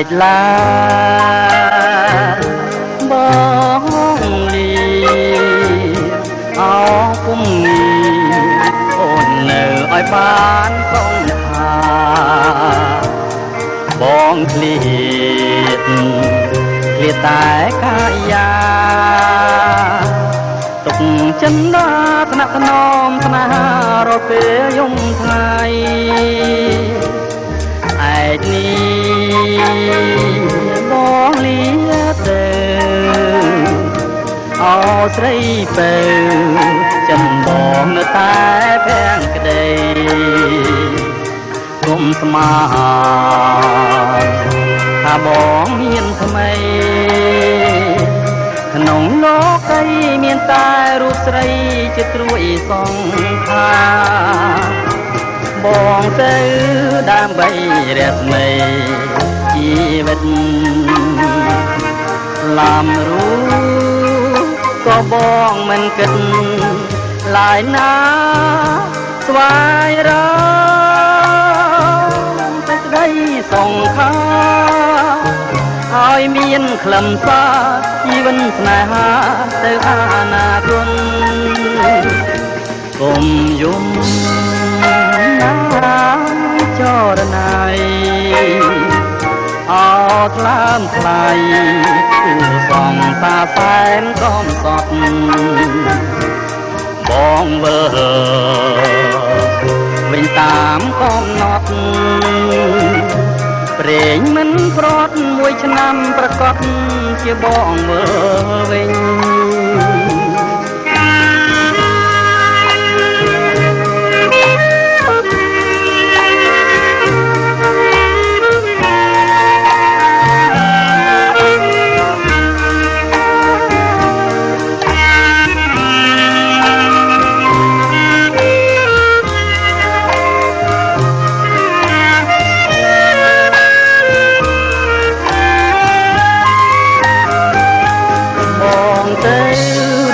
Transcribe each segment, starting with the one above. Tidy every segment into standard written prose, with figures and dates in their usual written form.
ចឡាបងលីអោគុំអូននៅឲ្យបានផងថាបងឃ្លៀតតែកាយាទុកចិនណាថ្នាក់ថ្នមស្នេហារត់ពេលយំថ្ងៃឯនេះបងលៀទៅអោស្រីបើចិនបងនៅតែភាំងក្តីគុំស្មានថាបងមានថ្មីក្នុងលោកីមានតែរូបស្រីជាត្រួយសងខាបងទៅដើម្បីរស្មីជីវិតឡាំរូក៏បងមិនគិតឡាយណាស្វែងរកតែក្តីសងខាឲ្យមានខ្លឹមសារជីវិតស្នេហាទៅអនាគតគុំយំណាចរណៃអោថ្លើមថ្លៃគូសងសាសែនកំសត់បងវើវិញតាមកំណត់ព្រេងមិនប្រត់មួយឆ្នាំប្រកបជាបងវើវិញ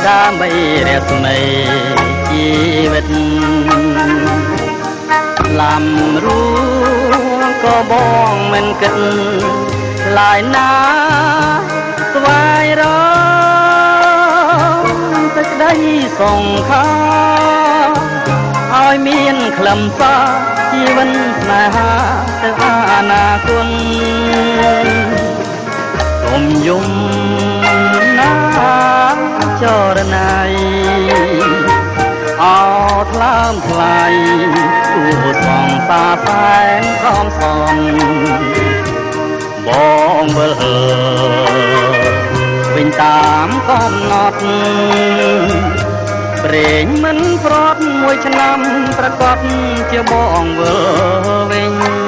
ដើម្បីរស្មីជីវិតឡាំរួក៏បងមិនគិតឡាយណាស្វែងរកតែក្តីសងខាឲ្យមានខ្លឹមសារជីវិតស្នេហាទៅអនាគតគុំយំណាចរណៃអោថ្លើមថ្លៃគូសងសាសែនកំសន់បងវិលវិញតាមកំណត់ព្រេងមិនប្រត់មួយឆ្នាំប្រកបជាបងវិលវិញ